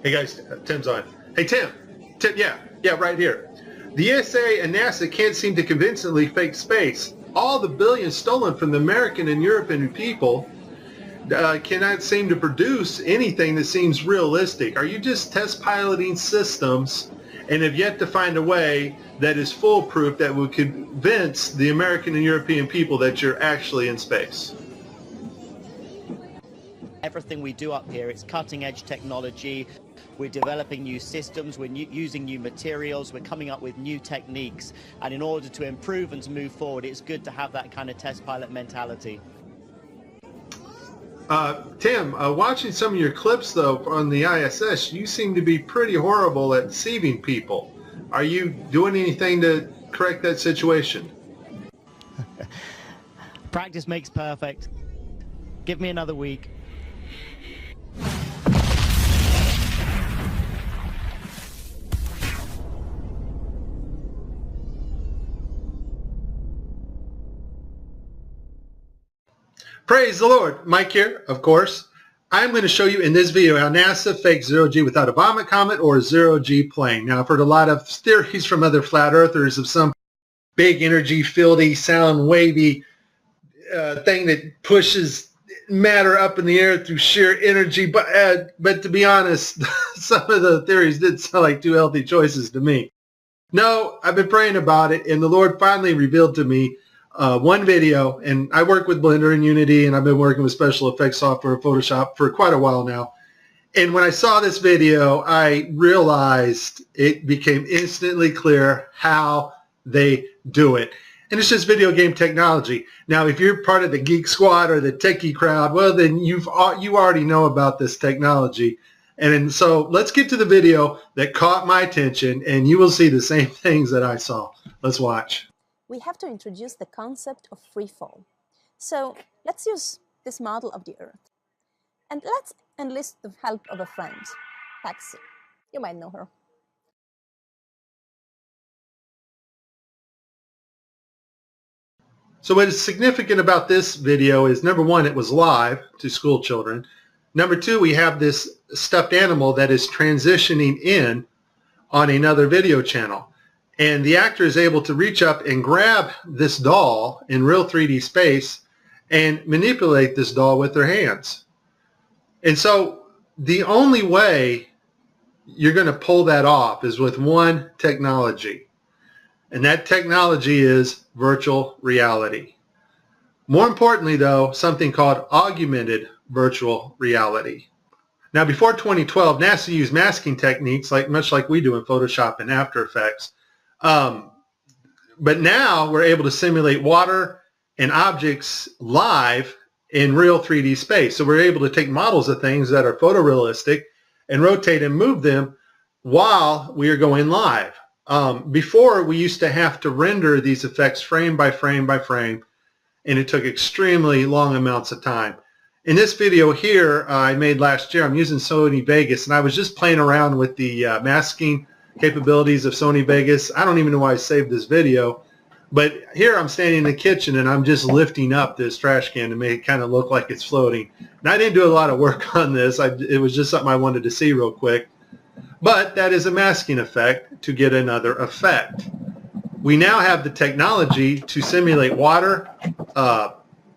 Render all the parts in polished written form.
Hey guys, Tim's on. Hey Tim, yeah, right here. The ESA and NASA can't seem to convincingly fake space. All the billions stolen from the American and European people cannot seem to produce anything that seems realistic. Are you just test piloting systems and have yet to find a way that is foolproof that would convince the American and European people that you're actually in space? Everything we do up here, it's cutting edge technology. We're developing new systems, we're using new materials, we're coming up with new techniques. And in order to improve and to move forward, it's good to have that kind of test pilot mentality. Tim, watching some of your clips though on the ISS, you seem to be pretty horrible at deceiving people. Are you doing anything to correct that situation? Practice makes perfect. Give me another week. Praise the Lord. Mike here, of course. I'm going to show you in this video how NASA fakes zero-G without a vomit comet or a zero-G plane. Now, I've heard a lot of theories from other flat earthers of some big energy, fieldy, sound wavy thing that pushes matter up in the air through sheer energy. But to be honest, some of the theories did sound like two healthy choices to me. No, I've been praying about it, and the Lord finally revealed to me one video, and I work with Blender and Unity, and I've been working with special effects software, Photoshop, for quite a while now. And when I saw this video, I realized it became instantly clear how they do it. And it's just video game technology. Now, if you're part of the Geek Squad or the techie crowd, well, then you already know about this technology. And so let's get to the video that caught my attention, and you will see the same things that I saw. Let's watch. We have to introduce the concept of free fall. So let's use this model of the Earth. And let's enlist the help of a friend, Paxi. You might know her. So what is significant about this video is, number one, it was live to school children. Number two, we have this stuffed animal that is transitioning in on another video channel. And the actor is able to reach up and grab this doll in real 3D space and manipulate this doll with their hands. And so the only way you're going to pull that off is with one technology. And that technology is virtual reality. More importantly, though, something called augmented virtual reality. Now, before 2012, NASA used masking techniques much like we do in Photoshop and After Effects. But now we're able to simulate water and objects live in real 3D space. So we're able to take models of things that are photorealistic and rotate and move them while we are going live. Before, we used to have to render these effects frame by frame by frame, and it took extremely long amounts of time. In this video here I made last year, I'm using Sony Vegas, and I was just playing around with the masking capabilities of Sony Vegas. I don't even know why I saved this video, but here I'm standing in the kitchen and I'm just lifting up this trash can to make it kind of look like it's floating. And I didn't do a lot of work on this. It was just something I wanted to see real quick. But that is a masking effect to get another effect. We now have the technology to simulate water,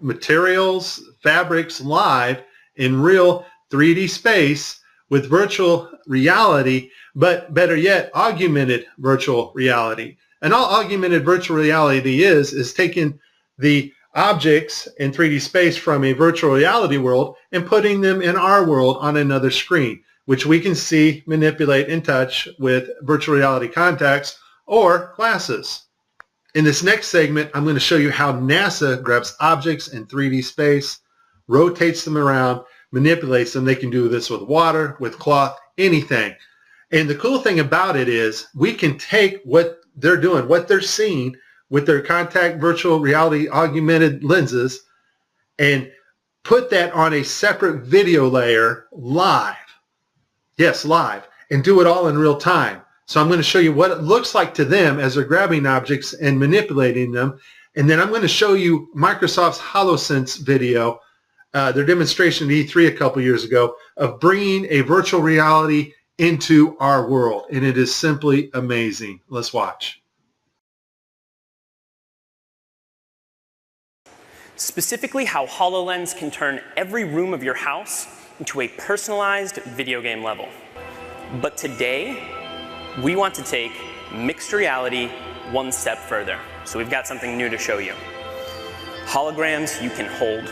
materials, fabrics live in real 3D space with virtual reality, but better yet, augmented virtual reality. And all augmented virtual reality is taking the objects in 3D space from a virtual reality world and putting them in our world on another screen, which we can see, manipulate, and touch with virtual reality contacts or glasses. In this next segment, I'm going to show you how NASA grabs objects in 3D space, rotates them around, manipulates them. They can do this with water, with cloth, anything. And the cool thing about it is we can take what they're doing, what they're seeing with their contact virtual reality augmented lenses, and put that on a separate video layer live. Yes, live. And do it all in real time. So I'm going to show you what it looks like to them as they're grabbing objects and manipulating them. And then I'm going to show you Microsoft's HoloSense video, their demonstration at E3 a couple years ago, of bringing a virtual reality into our world, and it is simply amazing. Let's watch. Specifically, how HoloLens can turn every room of your house into a personalized video game level. But today, we want to take mixed reality one step further. So we've got something new to show you. Holograms you can hold.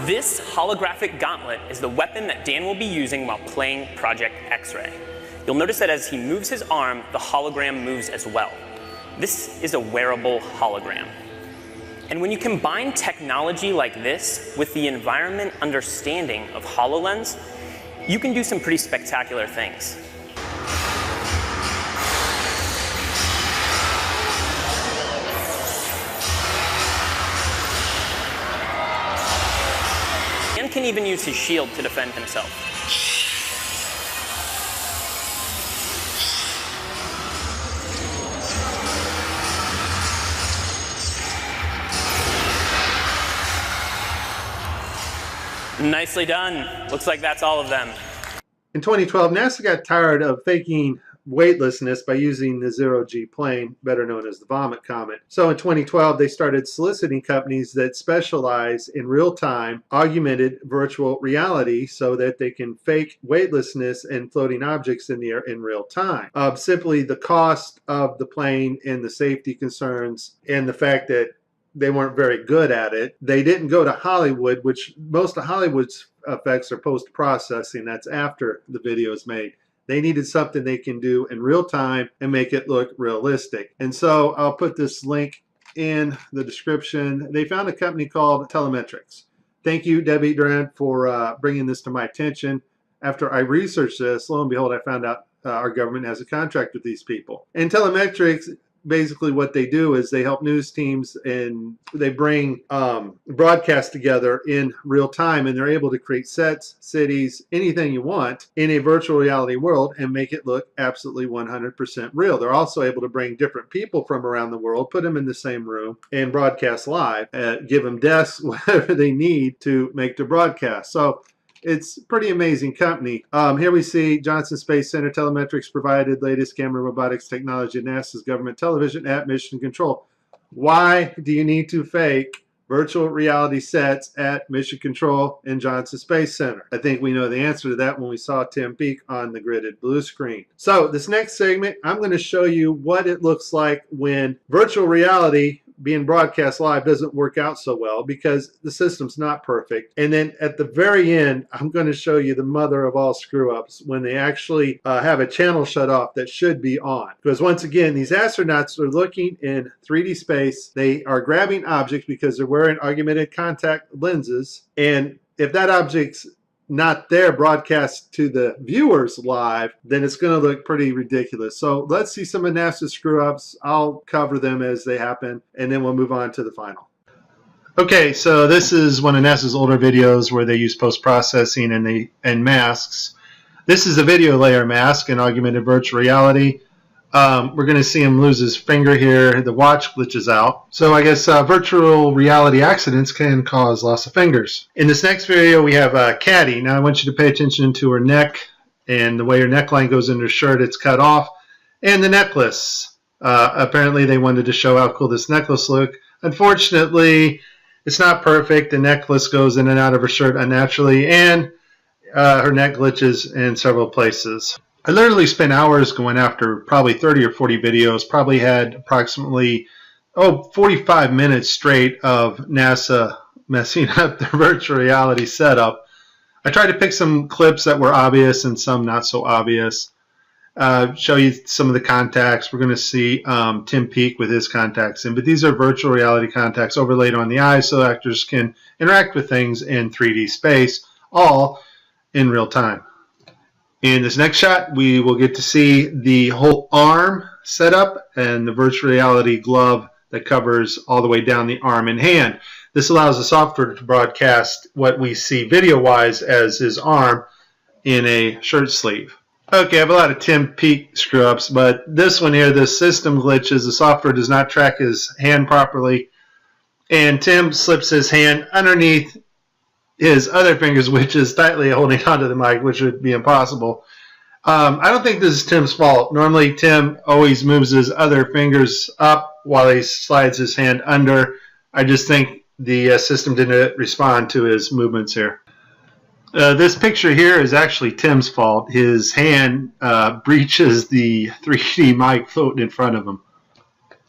This holographic gauntlet is the weapon that Dan will be using while playing Project X-Ray. You'll notice that as he moves his arm, the hologram moves as well. This is a wearable hologram. And when you combine technology like this with the environment understanding of HoloLens, you can do some pretty spectacular things. Dan can even use his shield to defend himself. Nicely done. Looks like that's all of them. In 2012, NASA got tired of faking weightlessness by using the zero-G plane, better known as the vomit comet. So in 2012, they started soliciting companies that specialize in real-time augmented virtual reality so that they can fake weightlessness and floating objects in the air in real time. Simply the cost of the plane and the safety concerns and the fact that they weren't very good at it. They didn't go to Hollywood, which most of Hollywood's effects are post-processing. That's after the video is made. They needed something they can do in real time and make it look realistic. And so I'll put this link in the description. They found a company called Telemetrics. Thank you, Debbie Durant, for bringing this to my attention. After I researched this, lo and behold, I found out our government has a contract with these people. And Telemetrics, basically what they do is they help news teams and they bring broadcasts together in real time, and they're able to create sets, cities, anything you want in a virtual reality world and make it look absolutely 100% real. They're also able to bring different people from around the world, put them in the same room and broadcast live, give them desks, whatever they need to make the broadcast. So it's a pretty amazing company. Here we see Johnson Space Center. Telemetrics provided latest camera robotics technology at NASA's government television at Mission Control. Why do you need to fake virtual reality sets at Mission Control and Johnson Space Center? I think we know the answer to that when we saw Tim Peake on the gridded blue screen. So this next segment, I'm going to show you what it looks like when virtual reality being broadcast live doesn't work out so well because the system's not perfect. And then at the very end, I'm going to show you the mother of all screw-ups when they actually have a channel shut off that should be on. Because once again, these astronauts are looking in 3D space. They are grabbing objects because they're wearing augmented contact lenses. And if that object's not there broadcast to the viewers live, then it's going to look pretty ridiculous. So let's see some of NASA's screw-ups. I'll cover them as they happen, and then we'll move on to the final. Okay, so this is one of NASA's older videos where they use post-processing and masks. This is a video layer mask in augmented virtual reality. We're going to see him lose his finger here. The watch glitches out. So I guess virtual reality accidents can cause loss of fingers. In this next video, we have Caddy. Now I want you to pay attention to her neck and the way her neckline goes into her shirt. It's cut off. And the necklace. Apparently they wanted to show how cool this necklace looked. Unfortunately, it's not perfect. The necklace goes in and out of her shirt unnaturally, and her neck glitches in several places. I literally spent hours going after probably 30 or 40 videos, probably had approximately 45 minutes straight of NASA messing up the virtual reality setup. I tried to pick some clips that were obvious and some not so obvious. Show you some of the contacts. We're going to see Tim Peake with his contacts in, but these are virtual reality contacts overlaid on the eyes so actors can interact with things in 3D space, all in real time. In this next shot, we will get to see the whole arm setup and the virtual reality glove that covers all the way down the arm and hand. This allows the software to broadcast what we see video-wise as his arm in a shirt sleeve. Okay, I have a lot of Tim Peake screw-ups, but this one here, the system glitches. The software does not track his hand properly, and Tim slips his hand underneath his other fingers, which is tightly holding onto the mic, which would be impossible. I don't think this is Tim's fault. Normally, Tim always moves his other fingers up while he slides his hand under. I just think the system didn't respond to his movements here. This picture here is actually Tim's fault. His hand breaches the 3D mic floating in front of him.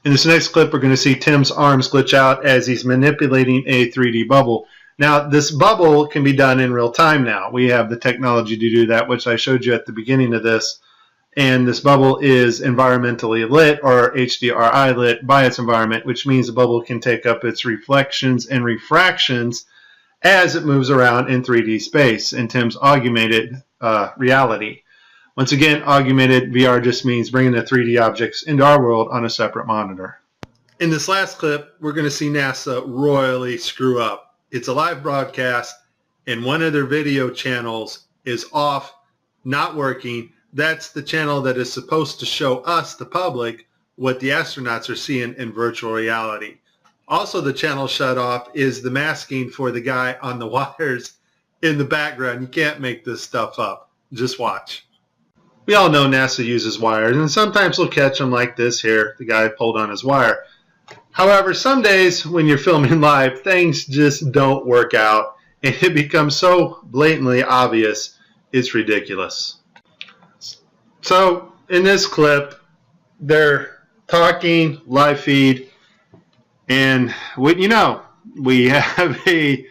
In this next clip, we're going to see Tim's arms glitch out as he's manipulating a 3D bubble. Now, this bubble can be done in real time now. We have the technology to do that, which I showed you at the beginning of this. And this bubble is environmentally lit, or HDRI lit, by its environment, which means the bubble can take up its reflections and refractions as it moves around in 3D space in Tim's augmented reality. Once again, augmented VR just means bringing the 3D objects into our world on a separate monitor. In this last clip, we're going to see NASA royally screw up. It's a live broadcast, and one of their video channels is off, not working. That's the channel that is supposed to show us, the public, what the astronauts are seeing in virtual reality. Also, the channel shut off is the masking for the guy on the wires in the background. You can't make this stuff up. Just watch. We all know NASA uses wires, and sometimes they'll catch them like this here. The guy pulled on his wire. However, some days when you're filming live, things just don't work out, and it becomes so blatantly obvious, it's ridiculous. So, in this clip, they're talking, live feed, and wouldn't you know, we have a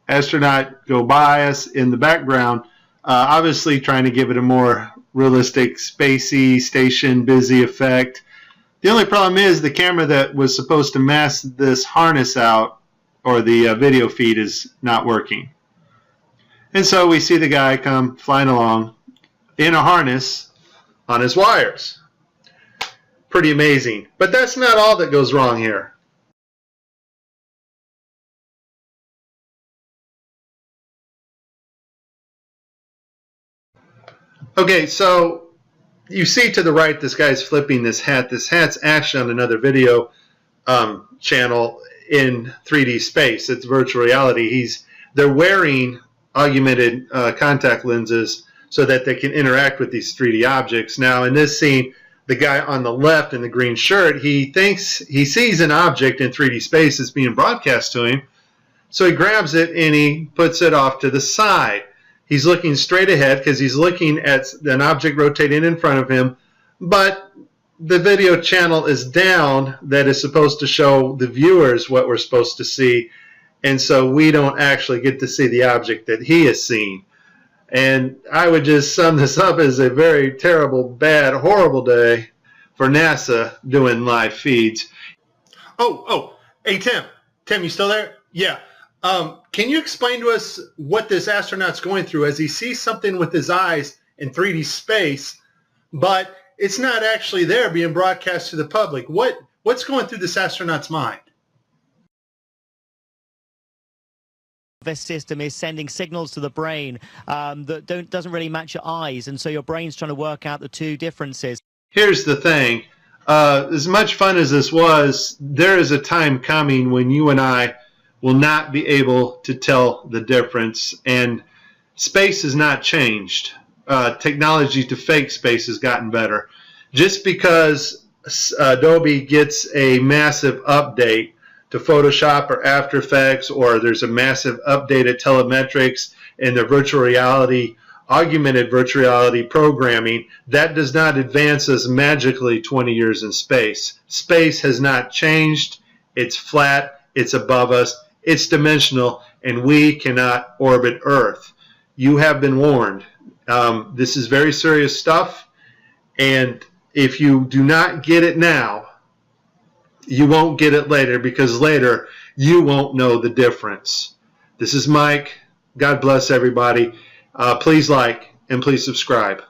astronaut go by us in the background, obviously trying to give it a more realistic, spacey, station busy effect. The only problem is the camera that was supposed to mask this harness out, or the video feed, is not working. And so we see the guy come flying along in a harness on his wires. Pretty amazing. But that's not all that goes wrong here. Okay, so you see to the right, this guy's flipping this hat. This hat's actually on another video channel in 3D space. It's virtual reality. They're wearing augmented contact lenses so that they can interact with these 3D objects. Now, in this scene, the guy on the left in the green shirt, he thinks he sees an object in 3D space that's being broadcast to him. So he grabs it and he puts it off to the side. He's looking straight ahead because he's looking at an object rotating in front of him, but the video channel is down that is supposed to show the viewers what we're supposed to see, and so we don't actually get to see the object that he is seeing. And I would just sum this up as a very terrible, bad, horrible day for NASA doing live feeds. Hey, Tim, you still there? Yeah. Can you explain to us what this astronaut's going through as he sees something with his eyes in 3D space, but it's not actually there being broadcast to the public? What's going through this astronaut's mind? This system is sending signals to the brain that doesn't really match your eyes, and so your brain's trying to work out the two differences. Here's the thing. As much fun as this was, there is a time coming when you and I will not be able to tell the difference, and space has not changed. Technology to fake space has gotten better. Just because Adobe gets a massive update to Photoshop or After Effects, or there's a massive update at telemetrics and their virtual reality, augmented virtual reality programming, that does not advance us magically 20 years in space. Space has not changed. It's flat. It's above us. It's dimensional, and we cannot orbit Earth. You have been warned. This is very serious stuff, and if you do not get it now, you won't get it later, because later you won't know the difference. This is Mike. God bless everybody. Please like and please subscribe.